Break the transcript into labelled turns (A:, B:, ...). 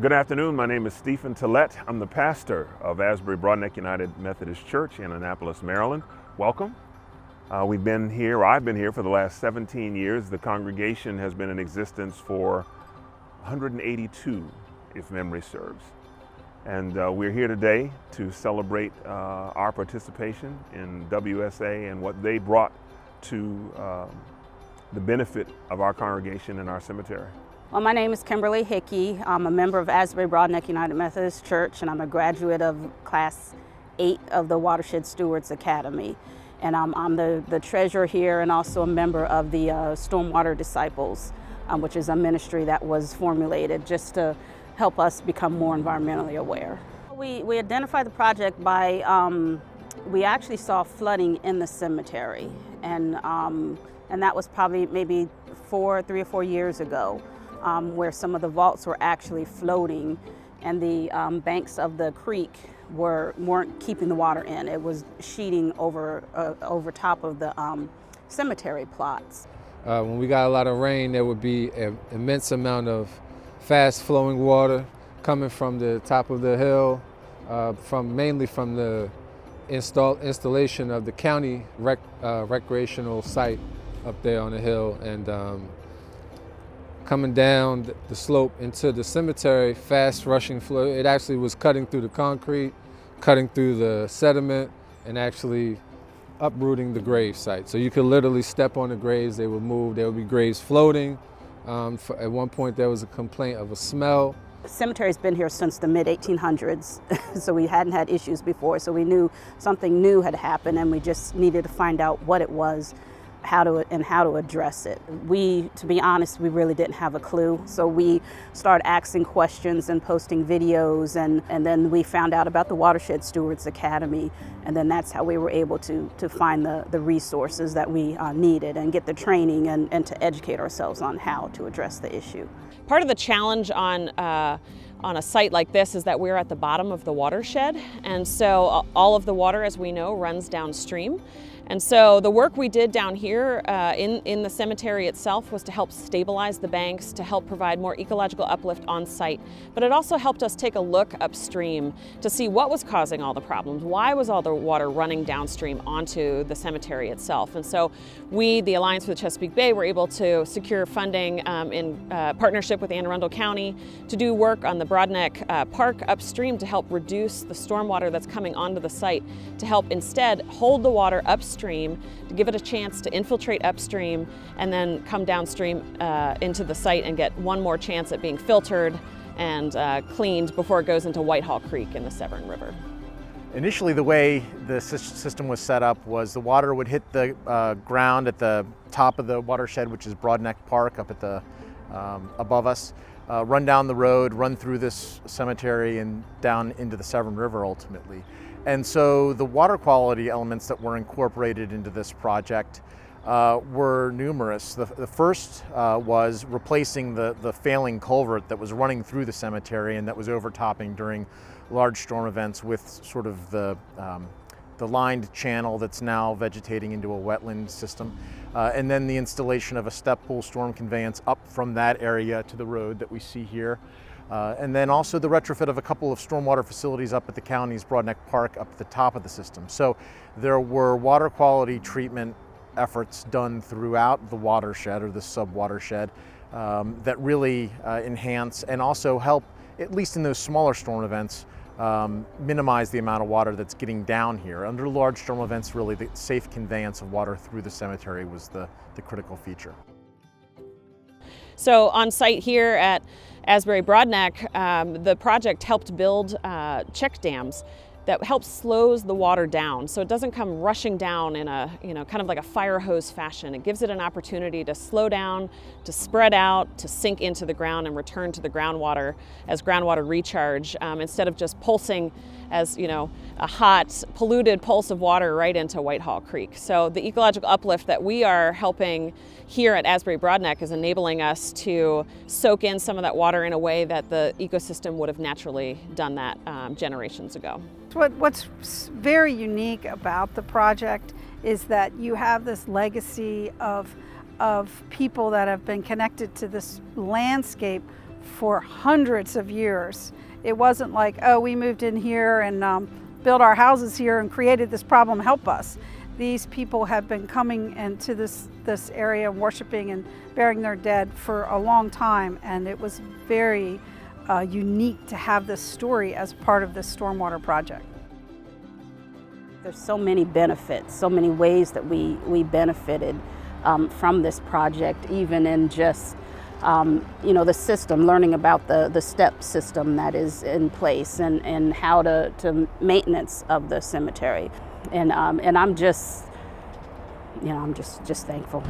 A: Good afternoon. My name is Stephen Tillett. I'm the pastor of Asbury Broadneck United Methodist Church in Annapolis, Maryland. Welcome. I've been here for the last 17 years. The congregation has been in existence for 182, if memory serves. And we're here today to celebrate our participation in WSA and what they brought to the benefit of our congregation and our cemetery.
B: Well, my name is Kimberly Hickey. I'm a member of Asbury Broadneck United Methodist Church, and I'm a graduate of Class 8 of the Watershed Stewards Academy. And I'm the treasurer here and also a member of the Stormwater Disciples, which is a ministry that was formulated just to help us become more environmentally aware. We identified the project by, we actually saw flooding in the cemetery, and that was probably maybe 3 or 4 years ago. Where some of the vaults were actually floating and the banks of the creek weren't keeping the water in. It was sheeting over top of the cemetery plots.
C: When we got a lot of rain, there would be an immense amount of fast flowing water coming from the top of the hill, mainly from the installation of the county recreational site up there on the hill, and coming down the slope into the cemetery, fast rushing flow. It actually was cutting through the concrete, cutting through the sediment, and actually uprooting the grave site. So you could literally step on the graves, they would move, there would be graves floating. At one point there was a complaint of a smell.
B: The cemetery's been here since the mid-1800s, so we hadn't had issues before, so we knew something new had happened and we just needed to find out what it was, how to address it. To be honest, we really didn't have a clue. So we started asking questions and posting videos, and then we found out about the Watershed Stewards Academy, and then that's how we were able to find the resources that we needed and get the training and to educate ourselves on how to address the issue.
D: Part of the challenge on a site like this is that we're at the bottom of the watershed, and so all of the water, as we know, runs downstream. And so the work we did down here in the cemetery itself was to help stabilize the banks, to help provide more ecological uplift on site. But it also helped us take a look upstream to see what was causing all the problems. Why was all the water running downstream onto the cemetery itself? And so we, the Alliance for the Chesapeake Bay, were able to secure funding in partnership with Anne Arundel County to do work on the Broadneck Park upstream to help reduce the stormwater that's coming onto the site, to help instead hold the water upstream, to give it a chance to infiltrate upstream and then come downstream into the site and get one more chance at being filtered and cleaned before it goes into Whitehall Creek in the Severn River.
E: Initially, the way the system was set up was the water would hit the ground at the top of the watershed, which is Broadneck Park up at the above us, run down the road, run through this cemetery and down into the Severn River ultimately. And so the water quality elements that were incorporated into this project were numerous. The first was replacing the failing culvert that was running through the cemetery and that was overtopping during large storm events with sort of the lined channel that's now vegetating into a wetland system. And then the installation of a step pool storm conveyance up from that area to the road that we see here. And then also the retrofit of a couple of stormwater facilities up at the county's Broadneck Park up at the top of the system. So there were water quality treatment efforts done throughout the watershed or the sub-watershed that really enhance and also help, at least in those smaller storm events, minimize the amount of water that's getting down here. Under large storm events, really the safe conveyance of water through the cemetery was the critical feature.
D: So on site here at Asbury Broadneck, the project helped build check dams that helps slows the water down, so it doesn't come rushing down in a, kind of like a fire hose fashion. It gives it an opportunity to slow down, to spread out, to sink into the ground and return to the groundwater as groundwater recharge, instead of just pulsing as, a hot, polluted pulse of water right into Whitehall Creek. So the ecological uplift that we are helping here at Asbury Broadneck is enabling us to soak in some of that water in a way that the ecosystem would have naturally done that generations ago.
F: What's very unique about the project is that you have this legacy of people that have been connected to this landscape for hundreds of years. It wasn't like, oh, we moved in here and built our houses here and created this problem, help us. These people have been coming into this area, worshiping and burying their dead for a long time, and it was very unique to have this story as part of this stormwater project.
B: There's so many benefits, so many ways that we benefited from this project, even in just the system, learning about the step system that is in place and how to maintenance of the cemetery. And I'm just thankful.